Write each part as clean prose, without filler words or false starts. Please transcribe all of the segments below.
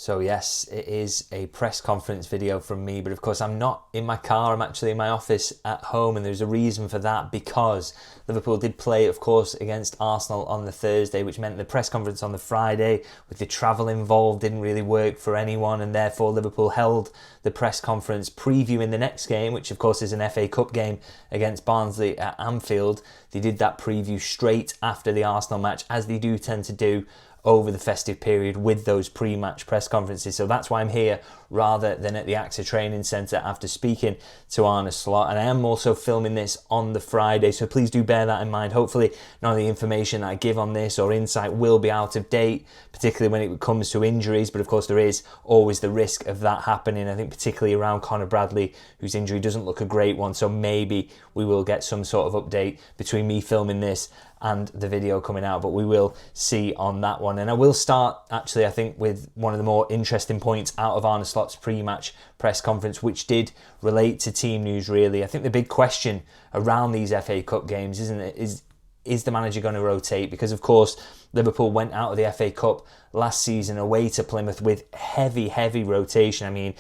So yes, it is a press conference video from me, but of course I'm not in my car, I'm actually in my office at home, and there's a reason for that, because Liverpool did play, of course, against Arsenal on the Thursday, which meant the press conference on the Friday, with the travel involved, didn't really work for anyone, and therefore Liverpool held the press conference previewing the next game, which of course is an FA Cup game against Barnsley at Anfield. They did that preview straight after the Arsenal match, as they do tend to do over the festive period with those pre-match press conferences. So that's why I'm here rather than at the AXA Training Centre after speaking to Arne Slot. And I am also filming this on the Friday, so please do bear that in mind. Hopefully none of the information that I give on this or insight will be out of date, particularly when it comes to injuries, but of course there is always the risk of that happening. I think particularly around Conor Bradley, whose injury doesn't look a great one, so maybe we will get some sort of update between me filming this and the video coming out, but we will see on that one. And I will start, actually, I think, with one of the more interesting points out of Arne Slot's pre-match press conference, which did relate to team news, really. I think the big question around these FA Cup games, isn't it, is the manager going to rotate? Because, of course, Liverpool went out of the FA Cup last season away to Plymouth with heavy rotation. I mean,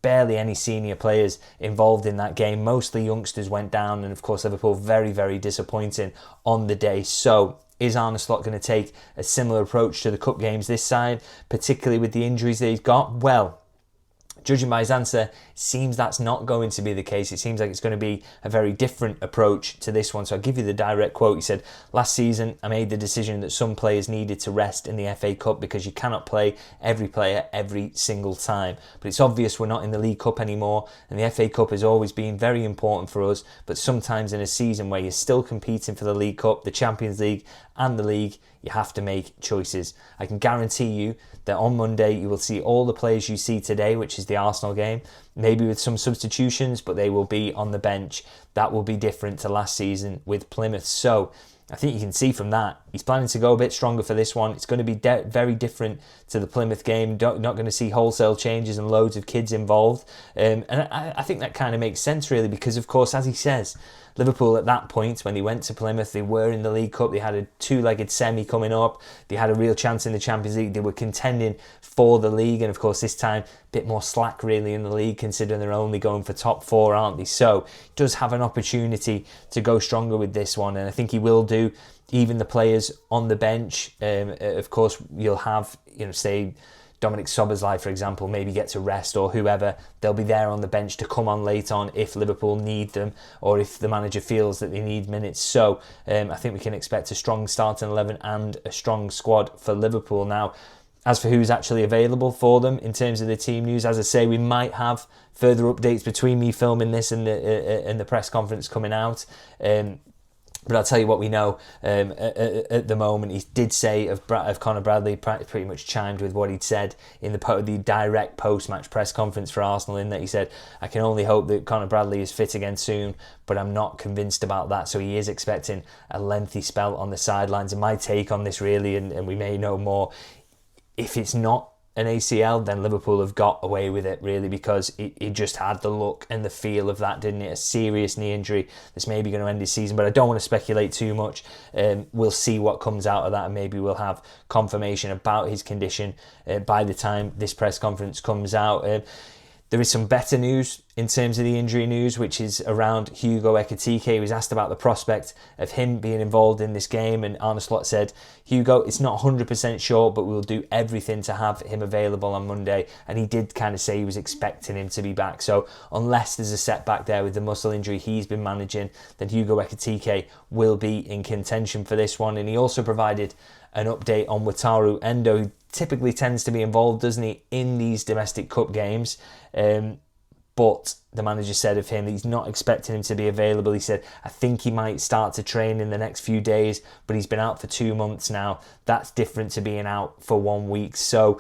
barely any senior players involved in that game. Mostly youngsters went down, and of course Liverpool very disappointing on the day. So is Arne Slot going to take a similar approach to the cup games this side, particularly with the injuries that he's got? Well, judging by his answer, it seems that's not going to be the case. It seems like it's going to be a very different approach to this one. So I'll give you the direct quote. He said, "Last season, I made the decision that some players needed to rest in the FA Cup because you cannot play every player every single time. But it's obvious we're not in the League Cup anymore, and the FA Cup has always been very important for us. But sometimes in a season where you're still competing for the League Cup, the Champions League and the League, you have to make choices. I can guarantee you that on Monday you will see all the players you see today, which is the Arsenal game, maybe with some substitutions, but they will be on the bench. That will be different to last season with Plymouth." So I think you can see from that, he's planning to go a bit stronger for this one. It's going to be very different to the Plymouth game. Not going to see wholesale changes and loads of kids involved. And I think that kind of makes sense, really, because, of course, as he says, Liverpool at that point, when they went to Plymouth, they were in the League Cup. They had a two-legged semi coming up. They had a real chance in the Champions League. They were contending for the league. And, of course, this time, a bit more slack, really, in the league, considering they're only going for top four, aren't they? So, he does have an opportunity to go stronger with this one. And I think he will do. Even the players on the bench, of course, you'll have, say, Dominic Szoboszlai, for example, maybe get to rest, or whoever. They'll be there on the bench to come on late on if Liverpool need them, or if the manager feels that they need minutes. So I think we can expect a strong starting 11 and a strong squad for Liverpool. Now, as for who's actually available for them in terms of the team news, as I say, we might have further updates between me filming this and the press conference coming out. But I'll tell you what we know at the moment. He did say of Conor Bradley, pretty much chimed with what he'd said in the direct post-match press conference for Arsenal, in that he said, "I can only hope that Conor Bradley is fit again soon, but I'm not convinced about that." So he is expecting a lengthy spell on the sidelines. And my take on this, really, and we may know more, if it's not an ACL, then Liverpool have got away with it, really, because it just had the look and the feel of that, didn't it? A serious knee injury that's maybe going to end his season, but I don't want to speculate too much. We'll see what comes out of that, and maybe we'll have confirmation about his condition by the time this press conference comes out. There is some better news in terms of the injury news, which is around Hugo Ekitike. He was asked about the prospect of him being involved in this game, and Arne Slot said, "Hugo, it's not 100% sure, but we'll do everything to have him available on Monday." And he did kind of say he was expecting him to be back. So unless there's a setback there with the muscle injury he's been managing, then Hugo Ekitike will be in contention for this one. And he also provided an update on Wataru Endo, who typically tends to be involved, doesn't he, in these domestic cup games. But the manager said of him that he's not expecting him to be available. He said, "I think he might start to train in the next few days, but he's been out for 2 months now. That's different to being out for 1 week." So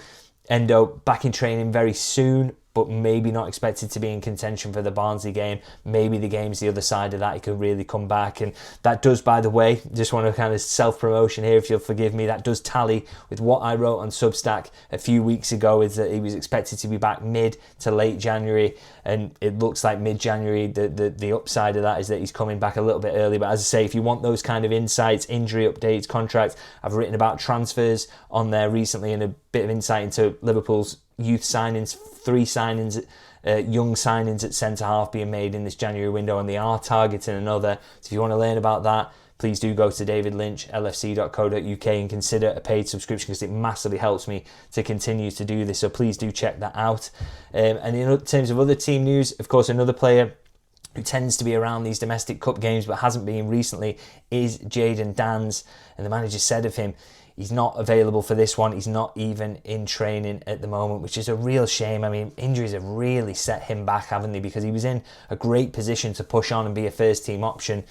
Endo back in training very soon, but maybe not expected to be in contention for the Barnsley game. Maybe the game's the other side of that, he could really come back. And that does, by the way, just want to kind of self-promotion here, if you'll forgive me, that does tally with what I wrote on Substack a few weeks ago, is that he was expected to be back mid to late January, and it looks like mid-January. The upside of that is that he's coming back a little bit early. But as I say, if you want those kind of insights, injury updates, contracts, I've written about transfers on there recently, and a bit of insight into Liverpool's youth signings, 3 signings, young signings at centre-half being made in this January window, and they are targeting another. So if you want to learn about that, please do go to David Lynch, lfc.co.uk, and consider a paid subscription, because it massively helps me to continue to do this. So please do check that out. And in terms of other team news, of course, another player who tends to be around these domestic cup games but hasn't been recently is Jayden Danns. And the manager said of him, he's not available for this one. He's not even in training at the moment, which is a real shame. I mean, injuries have really set him back, haven't they? Because he was in a great position to push on and be a first team option.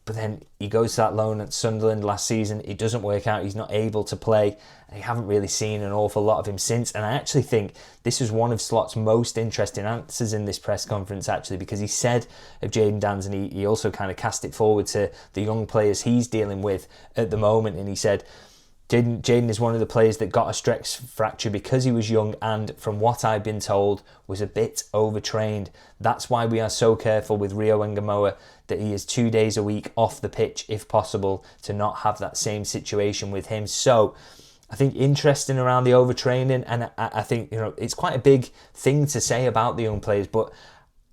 But then he goes to that loan at Sunderland last season. It doesn't work out. He's not able to play. And you haven't really seen an awful lot of him since. And I actually think this was one of Slot's most interesting answers in this press conference, actually, because he said of Jayden Danns, and he also kind of cast it forward to the young players he's dealing with at the moment. And he said, Jayden is one of the players that got a stress fracture because he was young and, from what I've been told, was a bit overtrained. That's why we are so careful with Rio Ngumoha that he is 2 days a week off the pitch, if possible, to not have that same situation with him. So I think interesting around the overtraining, and I think, you know, it's quite a big thing to say about the young players, but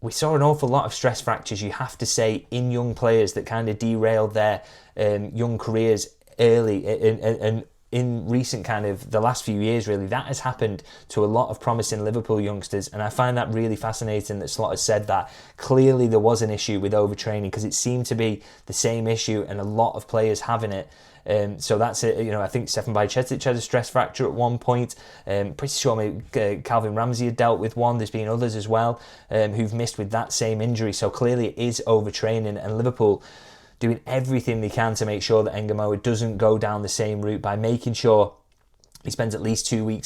we saw an awful lot of stress fractures, you have to say, in young players that kind of derailed their young careers early, and in recent kind of the last few years, really, that has happened to a lot of promising Liverpool youngsters. And I find that really fascinating that Slot has said that. Clearly there was an issue with overtraining, because it seemed to be the same issue and a lot of players having it. So that's it. You know, I think Stefan Bajcetic had a stress fracture at one point. Pretty sure maybe Calvin Ramsey had dealt with one. There's been others as well who've missed with that same injury. So clearly it is overtraining, and Liverpool doing everything they can to make sure that Ngumoha doesn't go down the same route by making sure he spends at least 2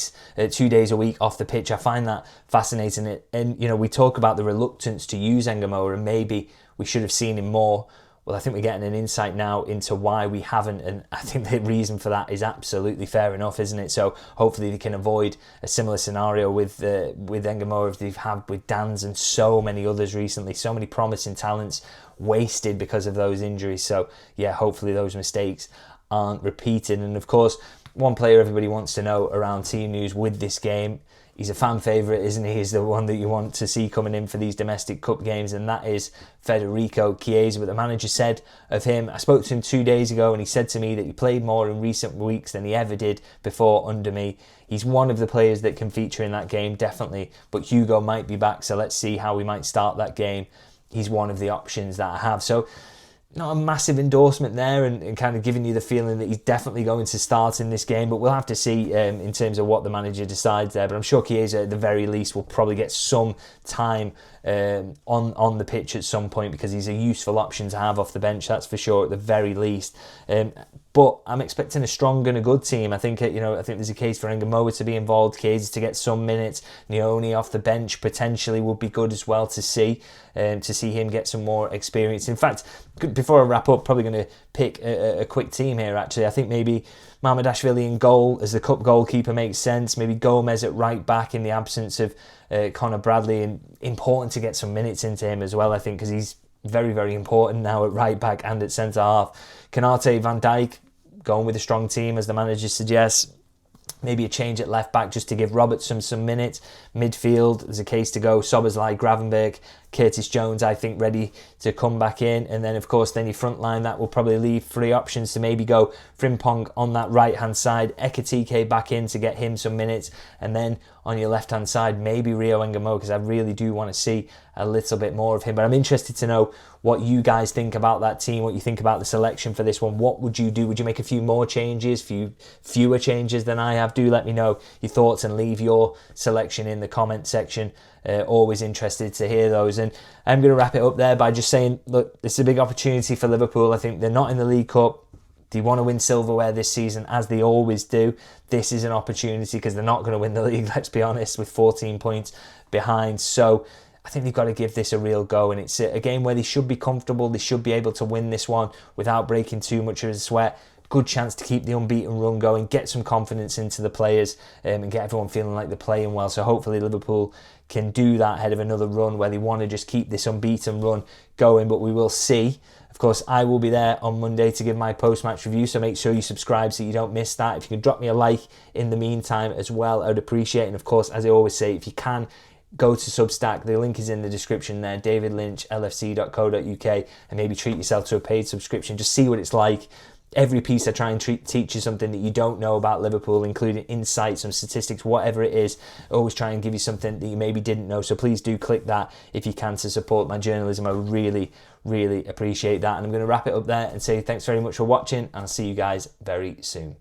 days a week off the pitch. I find that fascinating. And, you know, we talk about the reluctance to use Ngumoha, and maybe we should have seen him more. Well, I think we're getting an insight now into why we haven't, and I think the reason for that is absolutely fair enough, isn't it? So hopefully they can avoid a similar scenario with Ngumoha as they've had with Danns and so many others recently. So many promising talents wasted because of those injuries. So yeah, hopefully those mistakes aren't repeated. And of course, one player everybody wants to know around team news with this game, he's a fan favourite, isn't he? He's the one that you want to see coming in for these domestic cup games, and that is Federico Chiesa. But the manager said of him, I spoke to him 2 days ago, and he said to me that he played more in recent weeks than he ever did before under me. He's one of the players that can feature in that game, definitely, but Hugo might be back, so let's see how we might start that game. He's one of the options that I have. So not a massive endorsement there, and kind of giving you the feeling that he's definitely going to start in this game, but we'll have to see in terms of what the manager decides there. But I'm sure Chiesa at the very least will probably get some time on the pitch at some point, because he's a useful option to have off the bench, that's for sure, at the very least. But I'm expecting a strong and a good team. I think there's a case for Ngumoha to be involved, Chiesa to get some minutes, Nioni off the bench potentially would be good as well to see him get some more experience. In fact, before I wrap up, probably going to pick a quick team here, actually. I think maybe Mamardashvili in goal as the cup goalkeeper makes sense. Maybe Gomez at right back in the absence of Conor Bradley, and important to get some minutes into him as well, I think, because he's very, very important now at right back and at centre half. Konate, Van Dijk, going with a strong team as the manager suggests. Maybe a change at left back just to give Robertson some minutes. Midfield, there's a case to go. Szoboszlai, Gravenberg, Curtis Jones, I think, ready to come back in. And then, of course, your front line, that will probably leave 3 options to maybe go Frimpong on that right-hand side, Ekitike back in to get him some minutes. And then on your left-hand side, maybe Rio Ngumoha, because I really do want to see a little bit more of him. But I'm interested to know what you guys think about that team, what you think about the selection for this one. What would you do? Would you make a few more changes, fewer changes than I have? Do let me know your thoughts and leave your selection in the comment section. Always interested to hear those. And I'm going to wrap it up there by just saying, look, this is a big opportunity for Liverpool. I think they're not in the League Cup. They want to win silverware this season, as they always do. This is an opportunity, because they're not going to win the league, let's be honest, with 14 points behind. So I think they've got to give this a real go, and it's a game where they should be comfortable. They should be able to win this one without breaking too much of a sweat. Good chance to keep the unbeaten run going, get some confidence into the players, and get everyone feeling like they're playing well. So hopefully Liverpool can do that ahead of another run where they want to just keep this unbeaten run going, but we will see. Of course, I will be there on Monday to give my post-match review, so make sure you subscribe so you don't miss that. If you can drop me a like in the meantime as well, I would appreciate it. And of course, as I always say, if you can, go to Substack. The link is in the description there, davidlynchlfc.co.uk, and maybe treat yourself to a paid subscription. Just see what it's like. Every piece I try and teach you something that you don't know about Liverpool, including insights, some statistics, whatever it is. I always try and give you something that you maybe didn't know. So please do click that if you can to support my journalism. I really, really appreciate that. And I'm going to wrap it up there and say thanks very much for watching, and I'll see you guys very soon.